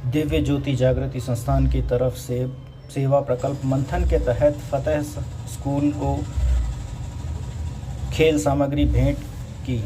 दिव्य ज्योति जागृति संस्थान की तरफ से सेवा प्रकल्प मंथन के तहत फतेह स्कूल को खेल सामग्री भेंट की।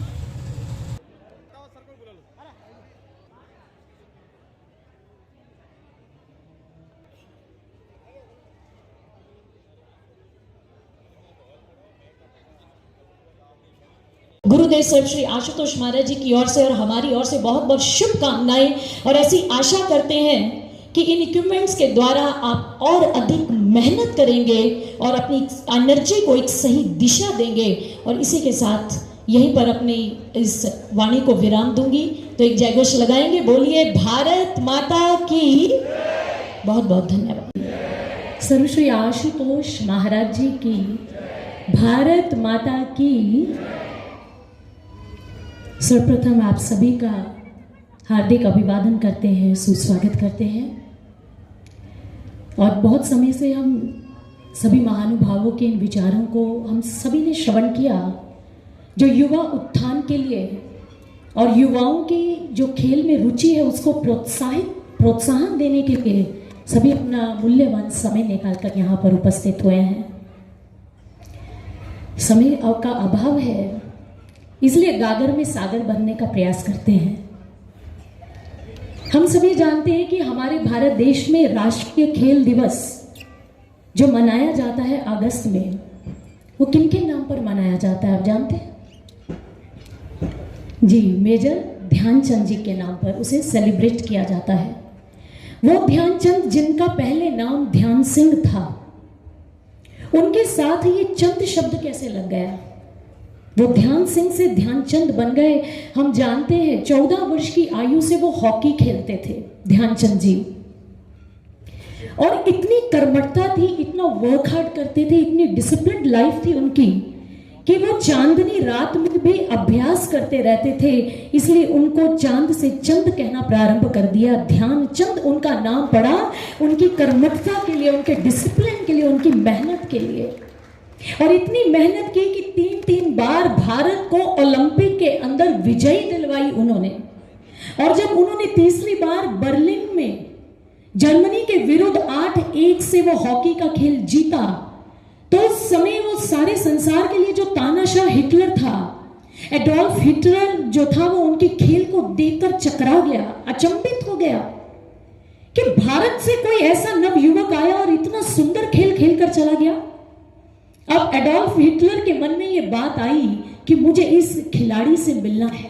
गुरुदेव सर श्री आशुतोष महाराज जी की ओर से और हमारी ओर से बहुत बहुत शुभकामनाएं, और ऐसी आशा करते हैं कि इन इक्विपमेंट्स के द्वारा आप और अधिक मेहनत करेंगे और अपनी एनर्जी को एक सही दिशा देंगे। और इसी के साथ यहीं पर अपनी इस वाणी को विराम दूंगी। तो एक जयघोष लगाएंगे, बोलिए भारत माता की। बहुत बहुत धन्यवाद। सर्व श्री आशुतोष महाराज जी की भारत माता की। सर्वप्रथम आप सभी का हार्दिक अभिवादन करते हैं, सुस्वागत करते हैं। और बहुत समय से हम सभी महानुभावों के इन विचारों को हम सभी ने श्रवण किया, जो युवा उत्थान के लिए और युवाओं की जो खेल में रुचि है उसको प्रोत्साहन देने के लिए सभी अपना मूल्यवान समय निकालकर यहाँ पर उपस्थित हुए हैं। समय का अभाव है, इसलिए गागर में सागर बनने का प्रयास करते हैं। हम सभी जानते हैं कि हमारे भारत देश में राष्ट्रीय खेल दिवस जो मनाया जाता है अगस्त में, वो किन किन नाम पर मनाया जाता है आप जानते हैं? जी, मेजर ध्यानचंद जी के नाम पर उसे सेलिब्रेट किया जाता है। वो ध्यानचंद जिनका पहले नाम ध्यान सिंह था, उनके साथ ये चंद शब्द कैसे लग गया? वो ध्यान सिंह से ध्यानचंद बन गए। हम जानते हैं 14 वर्ष की आयु से वो हॉकी खेलते थे ध्यानचंद जी, और इतनी कर्मठता थी, इतना वर्क हार्ड करते थे, इतनी डिसिप्लिन्ड लाइफ थी उनकी कि वो चांदनी रात में भी अभ्यास करते रहते थे। इसलिए उनको चांद से चंद कहना प्रारंभ कर दिया। ध्यानचंद उनका नाम पड़ा उनकी कर्मठता के लिए, उनके डिसिप्लिन के लिए, उनकी मेहनत के लिए। और इतनी मेहनत की कि 3 बार भारत को ओलंपिक के अंदर विजयी दिलवाई उन्होंने। और जब उन्होंने तीसरी बार बर्लिन में जर्मनी के विरुद्ध 8-1 से वो हॉकी का खेल जीता, तो उस समय वो सारे संसार के लिए जो तानाशाह हिटलर था, एडोल्फ हिटलर जो था, वो उनके खेल को देखकर चकरा गया, अचंभित हो गया कि भारत से कोई ऐसा नवयुवक आया और इतना सुंदर खेल खेलकर चला गया। अब एडोल्फ हिटलर के मन में ये बात आई कि मुझे इस खिलाड़ी से मिलना है।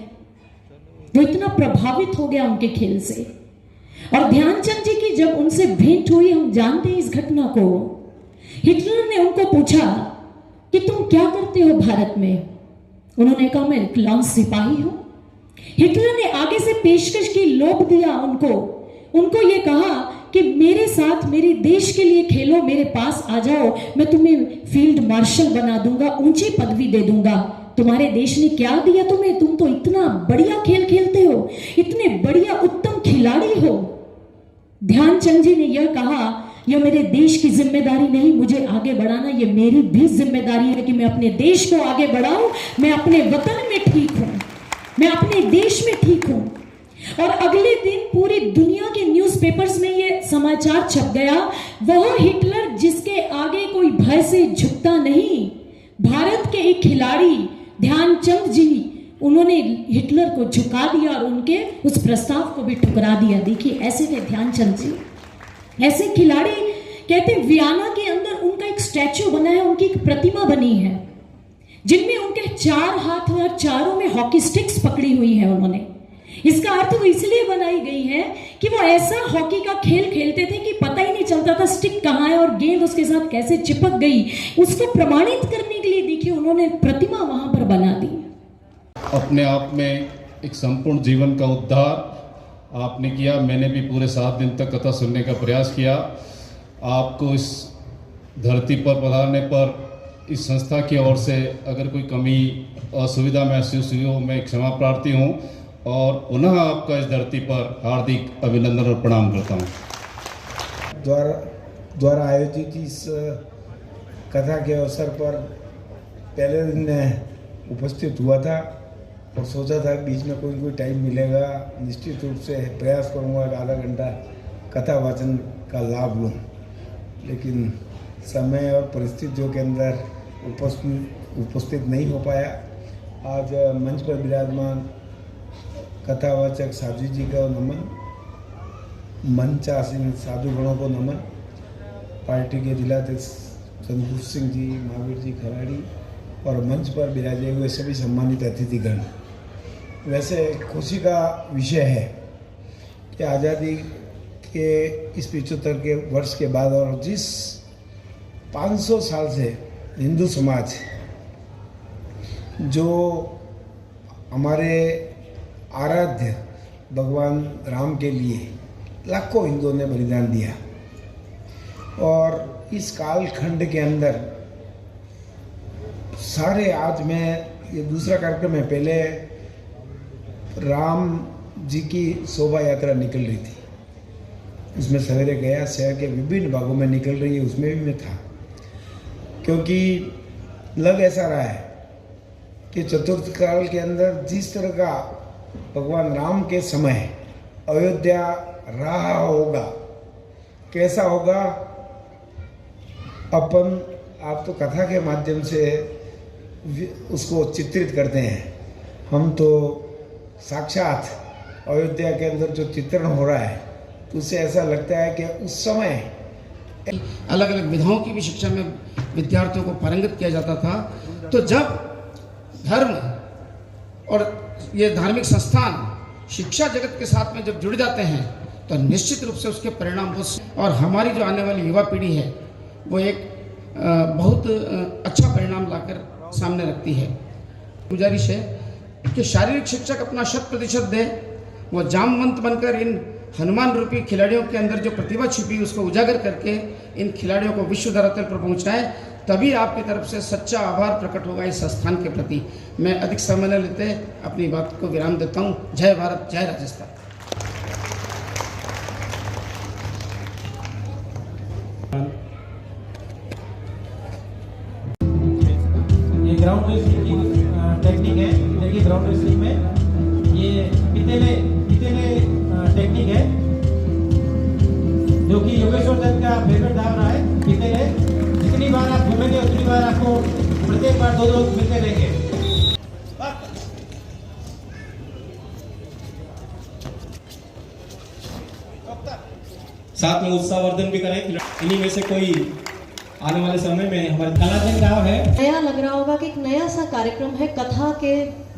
वो इतना प्रभावित हो गया उनके खेल से। और ध्यानचंद जी की जब उनसे भेंट हुई, हम जानते हैं इस घटना को, हिटलर ने उनको पूछा कि तुम क्या करते हो भारत में? उन्होंने कहा मैं लांस सिपाही हूं। हिटलर ने आगे से पेशकश की, लोभ दिया उनको ये कहा कि मेरे साथ मेरे देश के लिए खेलो, मेरे पास आ जाओ, मैं तुम्हें फील्ड मार्शल बना दूंगा, ऊंची पदवी दे दूंगा। तुम्हारे देश ने क्या दिया तुम्हें? तुम तो इतना बढ़िया खेल खेलते हो, इतने बढ़िया उत्तम खिलाड़ी हो। ध्यानचंद जी ने यह कहा, यह मेरे देश की जिम्मेदारी नहीं, मुझे आगे बढ़ाना ये मेरी भी जिम्मेदारी है कि मैं अपने देश को आगे बढ़ाऊं। मैं अपने वतन में ठीक हूं, मैं अपने देश में ठीक हूं। और अगले दिन पूरी दुनिया के न्यूज़पेपर्स में ये समाचार छप गया, वह हिटलर जिसके आगे कोई भय से झुकता नहीं, भारत के एक खिलाड़ी ध्यानचंद जी, उन्होंने हिटलर को झुका दिया और उनके उस प्रस्ताव को भी ठुकरा दिया। देखिए, ऐसे थे ध्यानचंद जी, ऐसे खिलाड़ी। कहते वियना के अंदर उनका एक स्टैचू बना है, उनकी एक प्रतिमा बनी है, जिनमें उनके 4 हाथ और चारों में हॉकी स्टिक्स पकड़ी हुई है उन्होंने। इसका अर्थ वो इसलिए बनाई गई है कि वो ऐसा हॉकी का खेल खेलते थे कि पता ही नहीं चलता था स्टिक कहाँ है और गेंद उसके साथ कैसे चिपक गई। उसको प्रमाणित करने के लिए देखिए उन्होंने प्रतिमा वहां पर बना दी। अपने आप में एक संपूर्ण जीवन का उद्धार आपने किया। मैंने भी पूरे 7 दिन तक कथा सुनने का प्रयास किया। आपको इस धरती पर पधारने पर इस संस्था की ओर से अगर कोई कमी असुविधा महसूस हुई हो, मैं क्षमा प्रार्थी हूँ और पुनः आपका इस धरती पर हार्दिक अभिनंदन और प्रणाम करता हूँ। द्वारा आयोजित इस कथा के अवसर पर पहले दिन मैं उपस्थित हुआ था और सोचा था बीच में कोई टाइम मिलेगा, निश्चित रूप से प्रयास करूँगा कि आधा घंटा कथा वाचन का लाभ लूँ, लेकिन समय और परिस्थितियों के अंदर उपस्थित नहीं हो पाया। आज मंच पर विराजमान कथावाचक साधु जी को नमन, मंचासीन साधुगणों को नमन, पार्टी के जिलाध्यक्ष संतोष सिंह जी, महावीर जी खराड़ी और मंच पर विराजे हुए सभी सम्मानित अतिथिगण। वैसे खुशी का विषय है कि आज़ादी के इस 75 के वर्ष के बाद और जिस 500 साल से हिंदू समाज जो हमारे आराध्य भगवान राम के लिए लाखों हिंदुओं ने बलिदान दिया, और इस कालखंड के अंदर सारे, आज मैं ये दूसरा कार्यक्रम है, पहले राम जी की शोभा यात्रा निकल रही थी, उसमें सवेरे गया, शहर के विभिन्न भागों में निकल रही है, उसमें भी मैं था, क्योंकि लग ऐसा रहा है कि चतुर्थ काल के अंदर जिस तरह का भगवान राम के समय अयोध्या रहा होगा, कैसा होगा, अपन आप तो कथा के माध्यम से उसको चित्रित करते हैं, हम तो साक्षात अयोध्या के अंदर जो चित्रण हो रहा है तो उससे ऐसा लगता है कि उस समय अलग अलग विधाओं की भी शिक्षा में विद्यार्थियों को पारंगत किया जाता था। तो जब धर्म और ये धार्मिक संस्थान शिक्षा जगत के साथ में जब जुड़ जाते हैं तो निश्चित रूप से उसके परिणाम और हमारी जो आने वाली युवा पीढ़ी है वो एक बहुत अच्छा परिणाम लाकर सामने रखती है। गुजारिश है कि शारीरिक शिक्षक अपना 100% दे, वो जामवंत बनकर इन हनुमान रूपी खिलाड़ियों के अंदर जो प्रतिभा छिपी उसको उजागर करके इन खिलाड़ियों को विश्व धरातल पर पहुंचाए, तभी आपकी तरफ से सच्चा आभार प्रकट होगा इस संस्थान के प्रति। मैं अधिक समय न लेते अपनी बात को विराम देता हूँ। जय भारत, जय राजस्थान। ये ग्राउंड रेसलिंग की टेक्निक है। देखिए ग्राउंड रेसलिंग में ये पितेले टेक्निक है जो कि योगेश्वर दत्त का फेवरेट दाव रहा है। पितेले जितनी बार आप घूमेंगे उतनी बार आपको प्रत्येक बार 2 लोग मिलते रहेंगे। साथ में उत्साहवर्धन भी करें। इन्हीं में से कोई आने वाले समय में हमारे कलाजन गाँव है। नया लग रहा होगा कि एक नया सा कार्यक्रम है, कथा के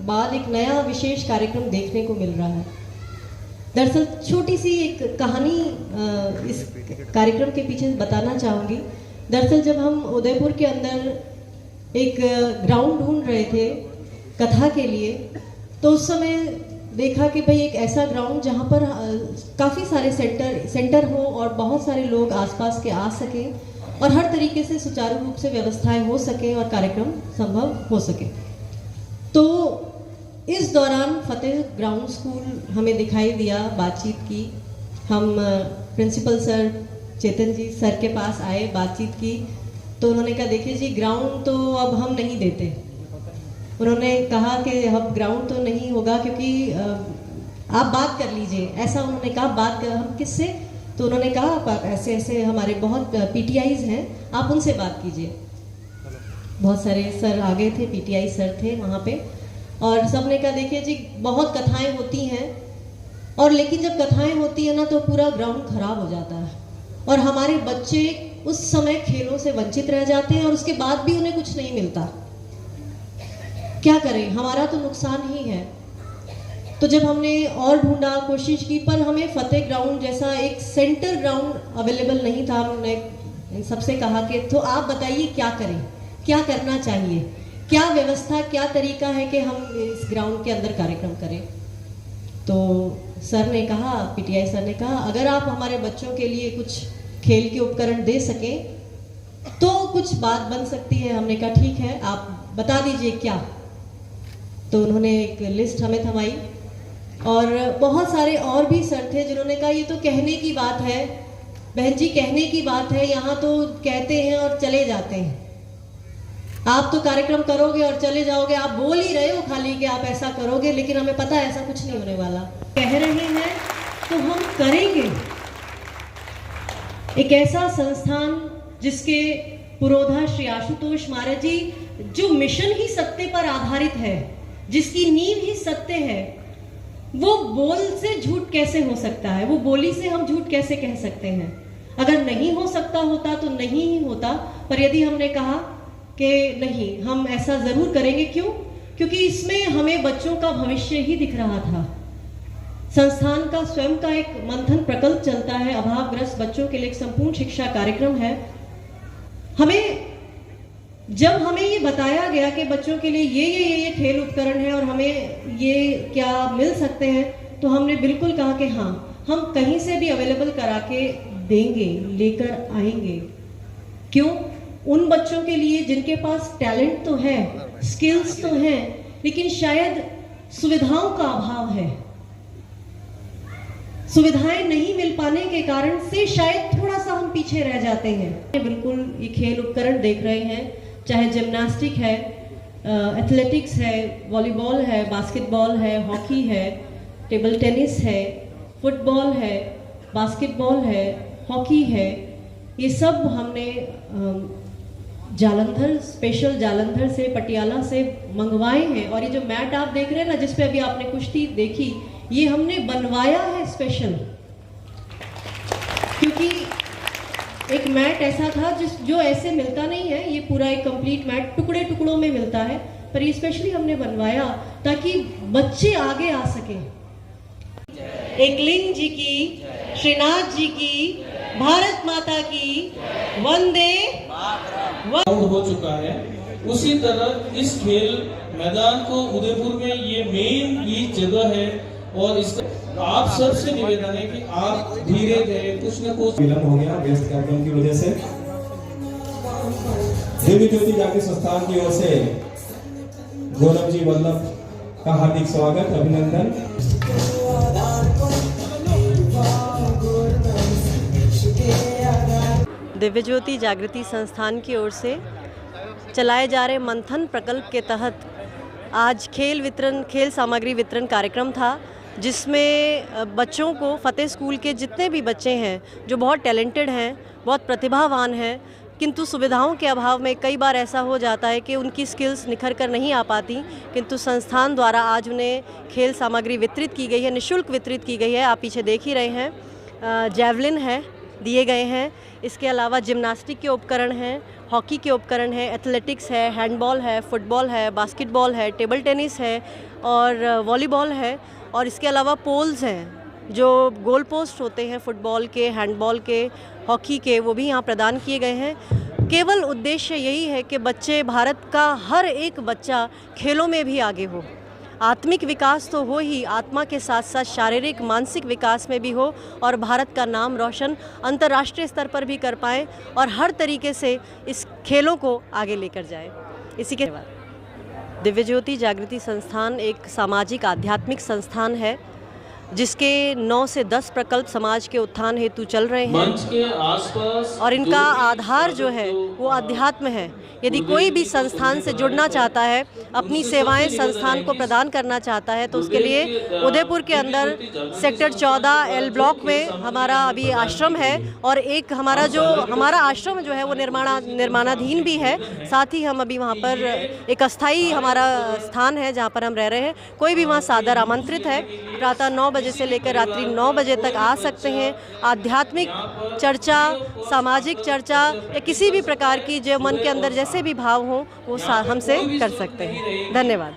बाद एक नया विशेष कार्यक्रम देखने को मिल रहा है। दरअसल छोटी सी एक कहानी इस कार्यक्रम के पीछे बताना चाहूँगी। दरअसल जब हम उदयपुर के अंदर एक ग्राउंड ढूंढ रहे थे कथा के लिए, तो उस समय देखा कि भाई एक ऐसा ग्राउंड जहाँ पर काफ़ी सारे सेंटर हो और बहुत सारे लोग आसपास के आ सकें और हर तरीके से सुचारू रूप से व्यवस्थाएं हो सकें और कार्यक्रम संभव हो सके। तो इस दौरान फतेह ग्राउंड स्कूल हमें दिखाई दिया, बातचीत की। हम प्रिंसिपल सर चेतन जी सर के पास आए, बातचीत की, तो उन्होंने कहा देखिए जी ग्राउंड तो अब हम नहीं देते। उन्होंने कहा कि अब ग्राउंड तो नहीं होगा क्योंकि आप बात कर लीजिए, ऐसा उन्होंने कहा। बात कर हम किससे? तो उन्होंने कहा ऐसे ऐसे हमारे बहुत पीटीआईज हैं, आप उनसे बात कीजिए। बहुत सारे सर आ गए थे, पीटीआई सर थे वहाँ पे, और सब ने कहा देखिए जी बहुत कथाएं होती हैं, और लेकिन जब कथाएं होती हैं ना तो पूरा ग्राउंड खराब हो जाता है और हमारे बच्चे उस समय खेलों से वंचित रह जाते हैं और उसके बाद भी उन्हें कुछ नहीं मिलता। क्या करें, हमारा तो नुकसान ही है। तो जब हमने और ढूंढा, कोशिश की, पर हमें फतेह ग्राउंड जैसा एक सेंटर ग्राउंड अवेलेबल नहीं था। हमने सबसे कहा कि तो आप बताइए क्या करें, क्या करना चाहिए, क्या व्यवस्था, क्या तरीका है कि हम इस ग्राउंड के अंदर कार्यक्रम करें। तो सर ने कहा, पीटीआई सर ने कहा अगर आप हमारे बच्चों के लिए कुछ खेल के उपकरण दे सकें तो कुछ बात बन सकती है। हमने कहा ठीक है, आप बता दीजिए क्या। तो उन्होंने एक लिस्ट हमें थमाई और बहुत सारे और भी सर थे जिन्होंने कहा ये तो कहने की बात है बहन जी, कहने की बात है, यहाँ तो कहते हैं और चले जाते हैं। आप तो कार्यक्रम करोगे और चले जाओगे, आप बोल ही रहे हो खाली कि आप ऐसा करोगे, लेकिन हमें पता है ऐसा कुछ नहीं होने वाला। कह रहे हैं तो हम करेंगे, एक ऐसा संस्थान जिसके पुरोधा श्री आशुतोष महाराज जी, जो मिशन ही सत्य पर आधारित है, जिसकी नींव ही सत्य है, वो बोल से झूठ कैसे हो सकता है? वो बोली से हम झूठ कैसे कह सकते हैं? अगर नहीं हो सकता होता तो नहीं ही होता, पर यदि हमने कहा कि नहीं, हम ऐसा जरूर करेंगे। क्यों? क्योंकि इसमें हमें बच्चों का भविष्य ही दिख रहा था। संस्थान का स्वयं का एक मंथन प्रकल्प चलता है, अभावग्रस्त बच्चों के लिए एक संपूर्ण शिक्षा कार्यक्रम है। जब हमें ये बताया गया कि बच्चों के लिए ये खेल उपकरण है और हमें ये क्या मिल सकते हैं, तो हमने बिल्कुल कहा कि हाँ, हम कहीं से भी अवेलेबल करा के देंगे, लेकर आएंगे। क्यों? उन बच्चों के लिए जिनके पास टैलेंट तो है, स्किल्स तो हैं, लेकिन शायद सुविधाओं का अभाव है। सुविधाएं नहीं मिल पाने के कारण से शायद थोड़ा सा हम पीछे रह जाते हैं। बिल्कुल ये खेल उपकरण देख रहे हैं, चाहे जिम्नास्टिक है, एथलेटिक्स है, वॉलीबॉल है, बास्केटबॉल है, हॉकी है, टेबल टेनिस है, फुटबॉल है, बास्केटबॉल है, हॉकी है, ये सब हमने जालंधर, स्पेशल जालंधर से, पटियाला से मंगवाए हैं। और ये जो मैट आप देख रहे हैं ना, जिस पे अभी आपने कुश्ती देखी, ये हमने बनवाया है स्पेशल, क्योंकि एक मैट ऐसा था जो ऐसे मिलता नहीं है। ये पूरा एक कंप्लीट मैट टुकड़े टुकड़ों में मिलता है, पर ये स्पेशली हमने बनवाया ताकि बच्चे आगे आ सकें। एकलिंग जी की, श्रीनाथ जी की, भारत माता की, वंदे मातरम हो चुका है। उसी तरह इस खेल मैदान को उदयपुर में ये मेन ही जगह है, और इसका आप सबसे निवेदन है कि आप धीरे धीरे कुछ न कुछ विलंब हो गया व्यस्त कार्यक्रम की वजह से। दिव्य ज्योति जागृति संस्थान की ओर से गौरव जी वल्लभ का हार्दिक स्वागत, अभिनंदन। दिव्य ज्योति जागृति संस्थान की ओर से चलाए जा रहे मंथन प्रकल्प के तहत आज खेल सामग्री वितरण कार्यक्रम था, जिसमें बच्चों को, फतेह स्कूल के जितने भी बच्चे हैं जो बहुत टैलेंटेड हैं, बहुत प्रतिभावान हैं, किंतु सुविधाओं के अभाव में कई बार ऐसा हो जाता है कि उनकी स्किल्स निखर कर नहीं आ पाती, किंतु संस्थान द्वारा आज उन्हें खेल सामग्री वितरित की गई है, निःशुल्क वितरित की गई है। आप पीछे देख ही रहे हैं, जैवलिन है दिए गए हैं, इसके अलावा जिम्नास्टिक के उपकरण हैं, हॉकी के उपकरण हैं, एथलेटिक्स है, हैंडबॉल है, फुटबॉल है, बास्केटबॉल है, टेबल टेनिस है और वॉलीबॉल है। और इसके अलावा पोल्स हैं, जो गोल पोस्ट होते हैं फुटबॉल के, हैंडबॉल के, हॉकी के, वो भी यहाँ प्रदान किए गए हैं। केवल उद्देश्य यही है कि बच्चे, भारत का हर एक बच्चा खेलों में भी आगे हो। आत्मिक विकास तो हो ही, आत्मा के साथ साथ शारीरिक मानसिक विकास में भी हो, और भारत का नाम रोशन अंतर्राष्ट्रीय स्तर पर भी कर पाएँ और हर तरीके से इस खेलों को आगे लेकर जाए। इसी के बाद दिव्य ज्योति जागृति संस्थान एक सामाजिक आध्यात्मिक संस्थान है, जिसके 9 से 10 प्रकल्प समाज के उत्थान हेतु चल रहे हैं। मंच के आसपास और इनका आधार जो है वो अध्यात्म है। यदि कोई भी संस्थान से जुड़ना चाहता है, अपनी सेवाएं संस्थान को प्रदान करना चाहता है, तो उसके लिए उदयपुर के अंदर सेक्टर 14 एल ब्लॉक में हमारा अभी आश्रम है, और एक हमारा आश्रम जो है वो निर्माणाधीन भी है। साथ ही हम अभी वहाँ पर एक अस्थाई हमारा स्थान है जहाँ पर हम रह रहे हैं। कोई भी वहाँ सादर आमंत्रित है। प्रातः 9 बजे से लेकर रात्रि 9 बजे तक आ सकते हैं। आध्यात्मिक चर्चा, सामाजिक चर्चा या किसी भी प्रकार की जो मन के अंदर जैसे भी भाव हो वो हमसे कर सकते हैं। धन्यवाद।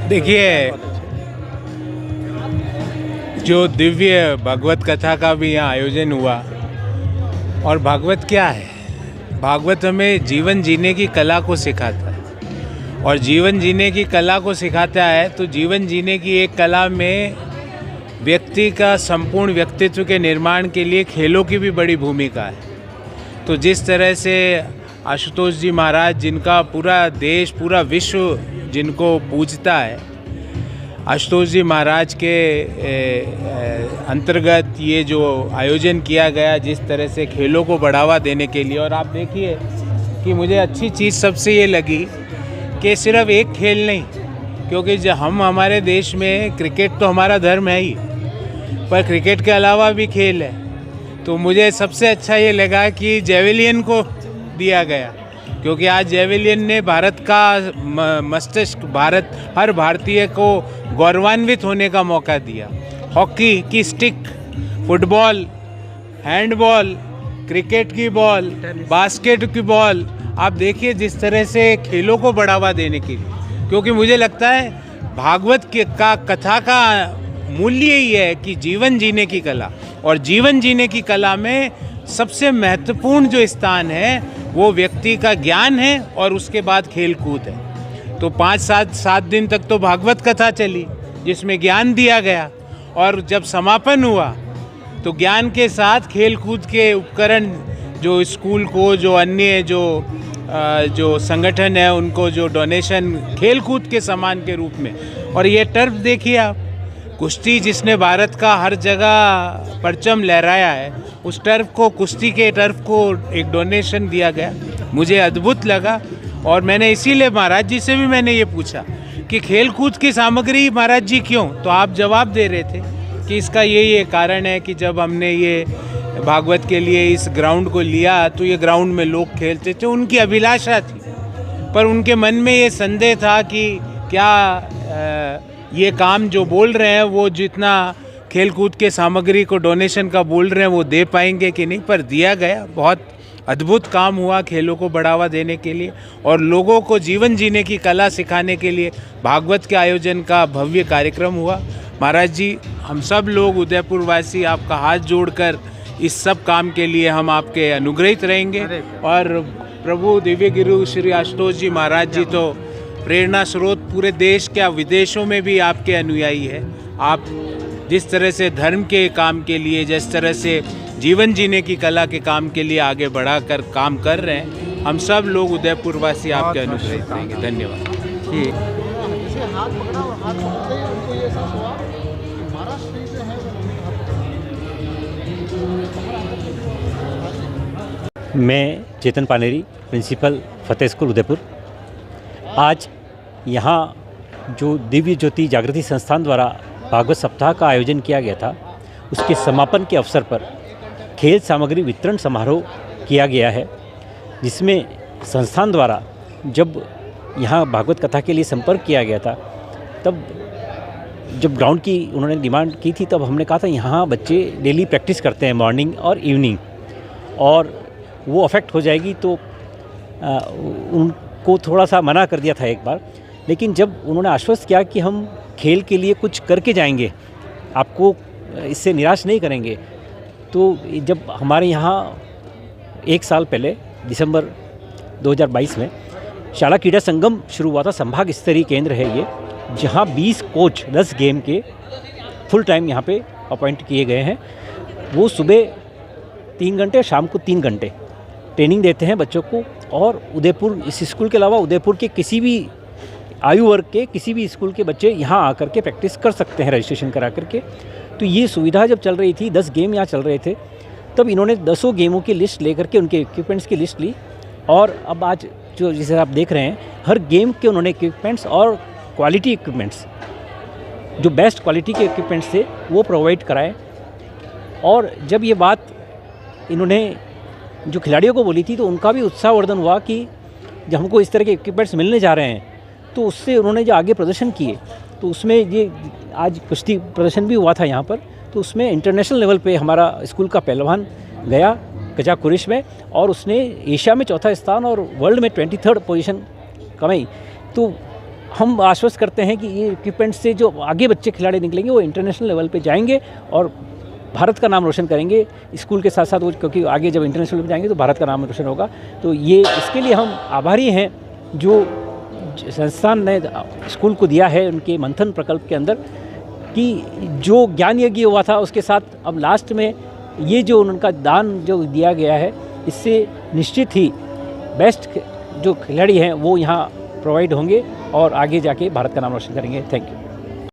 देखिए, जो दिव्य भागवत कथा का भी यहाँ आयोजन हुआ, और भागवत क्या है? भागवत हमें जीवन जीने की कला को सिखाता है, और जीवन जीने की कला को सिखाता है तो जीवन जीने की एक कला में व्यक्ति का संपूर्ण व्यक्तित्व के निर्माण के लिए खेलों की भी बड़ी भूमिका है। तो जिस तरह से आशुतोष जी महाराज, जिनका पूरा देश, पूरा विश्व जिनको पूजता है, आशुतोष जी महाराज के अंतर्गत ये जो आयोजन किया गया, जिस तरह से खेलों को बढ़ावा देने के लिए। और आप देखिए कि मुझे अच्छी चीज़ सबसे ये लगी कि सिर्फ एक खेल नहीं, क्योंकि जब हमारे देश में क्रिकेट तो हमारा धर्म है ही, पर क्रिकेट के अलावा भी खेल है। तो मुझे सबसे अच्छा ये लगा कि जेवेलियन को दिया गया, क्योंकि आज जेवेलियन ने भारत का मस्तिष्क, हर भारतीय को गौरवान्वित होने का मौका दिया। हॉकी की स्टिक, फुटबॉल, हैंडबॉल, क्रिकेट की बॉल, बास्केट की बॉल, आप देखिए जिस तरह से खेलों को बढ़ावा देने के लिए, क्योंकि मुझे लगता है भागवत का कथा का मूल्य ही है कि जीवन जीने की कला, और जीवन जीने की कला में सबसे महत्वपूर्ण जो स्थान है वो व्यक्ति का ज्ञान है और उसके बाद खेल कूद है। तो 5-7 दिन तक तो भागवत कथा चली जिसमें ज्ञान दिया गया, और जब समापन हुआ तो ज्ञान के साथ खेल कूद के उपकरण जो स्कूल को, जो अन्य जो संगठन है उनको जो डोनेशन खेल कूद के सामान के रूप में, और ये टर्फ देखिए आप, कुश्ती जिसने भारत का हर जगह परचम लहराया है, उस टर्फ को, कुश्ती के टर्फ को एक डोनेशन दिया गया। मुझे अद्भुत लगा, और मैंने इसीलिए महाराज जी से भी मैंने ये पूछा कि खेल कूद की सामग्री महाराज जी क्यों, तो आप जवाब दे रहे थे कि इसका ये कारण है कि जब हमने ये भागवत के लिए इस ग्राउंड को लिया तो ये ग्राउंड में लोग खेलते थे, उनकी अभिलाषा थी, पर उनके मन में ये संदेह था कि क्या ये काम जो बोल रहे हैं वो जितना खेलकूद के सामग्री को डोनेशन का बोल रहे हैं वो दे पाएंगे कि नहीं, पर दिया गया। बहुत अद्भुत काम हुआ खेलों को बढ़ावा देने के लिए और लोगों को जीवन जीने की कला सिखाने के लिए भागवत के आयोजन का भव्य कार्यक्रम हुआ। महाराज जी, हम सब लोग उदयपुर वासी आपका हाथ जोड़कर इस सब काम के लिए हम आपके अनुग्रहित रहेंगे, और प्रभु दिव्य गुरु श्री आशुतोष जी महाराज जी तो प्रेरणा स्रोत पूरे देश क्या विदेशों में भी आपके अनुयायी है। आप जिस तरह से धर्म के काम के लिए, जिस तरह से जीवन जीने की कला के काम के लिए आगे बढ़ाकर काम कर रहे हैं, हम सब लोग उदयपुर वासी आपके अनुग्रहित रहेंगे। धन्यवाद। मैं चेतन पानेरी, प्रिंसिपल फतेह स्कूल उदयपुर। आज यहाँ जो दिव्य ज्योति जागृति संस्थान द्वारा भागवत सप्ताह का आयोजन किया गया था, उसके समापन के अवसर पर खेल सामग्री वितरण समारोह किया गया है, जिसमें संस्थान द्वारा जब यहाँ भागवत कथा के लिए संपर्क किया गया था, तब जब ग्राउंड की उन्होंने डिमांड की थी, तब हमने कहा था यहाँ बच्चे डेली प्रैक्टिस करते हैं मॉर्निंग और इवनिंग, और वो अफेक्ट हो जाएगी, तो उनको थोड़ा सा मना कर दिया था एक बार। लेकिन जब उन्होंने आश्वस्त किया कि हम खेल के लिए कुछ करके जाएंगे, आपको इससे निराश नहीं करेंगे, तो जब हमारे यहाँ 1 साल पहले दिसंबर 2022 में शाला क्रीड़ा संगम शुरू हुआ था। संभाग स्तरीय केंद्र है ये, जहाँ 20 कोच 10 गेम के फुल टाइम यहाँ पे अपॉइंट किए गए हैं। वो सुबह 3 घंटे, शाम को 3 घंटे ट्रेनिंग देते हैं बच्चों को, और उदयपुर, इस स्कूल के अलावा उदयपुर के किसी भी आयु वर्ग के किसी भी स्कूल के बच्चे यहाँ आकर के प्रैक्टिस कर सकते हैं रजिस्ट्रेशन करा करके। तो ये सुविधा जब चल रही थी, 10 गेम यहाँ चल रहे थे, तब इन्होंने 10 गेमों की लिस्ट लेकर के उनके इक्विपमेंट्स की लिस्ट ली, और अब आज जो जिसे आप देख रहे हैं, हर गेम के उन्होंने इक्विपमेंट्स और क्वालिटी इक्विपमेंट्स, जो बेस्ट क्वालिटी के इक्विपमेंट्स थे वो प्रोवाइड कराए। और जब ये बात इन्होंने जो खिलाड़ियों को बोली थी, तो उनका भी उत्साहवर्धन हुआ कि जब हमको इस तरह के इक्विपमेंट्स मिलने जा रहे हैं, तो उससे उन्होंने जो आगे प्रदर्शन किए, तो उसमें ये आज कुश्ती प्रदर्शन भी हुआ था यहाँ पर, तो उसमें इंटरनेशनल लेवल पे हमारा स्कूल का पहलवान गया कजाकुरिश में, और उसने एशिया में 4था स्थान और वर्ल्ड में 23rd पोजीशन कमाई। तो हम आश्वस्त करते हैं कि ये इक्विपमेंट से जो आगे बच्चे खिलाड़ी निकलेंगे वो इंटरनेशनल लेवल पे जाएंगे और भारत का नाम रोशन करेंगे स्कूल के साथ साथ, वो क्योंकि आगे जब इंटरनेशनल लेवल पे जाएंगे तो भारत का नाम रोशन होगा। तो ये इसके लिए हम आभारी हैं जो संस्थान ने स्कूल को दिया है उनके मंथन प्रकल्प के अंदर, कि जो ज्ञान यज्ञ हुआ था उसके साथ अब लास्ट में ये जो उनका दान जो दिया गया है, इससे निश्चित ही बेस्ट जो खिलाड़ी हैं वो यहाँ प्रोवाइड होंगे और आगे जाके भारत का नाम रोशन करेंगे। Thank you.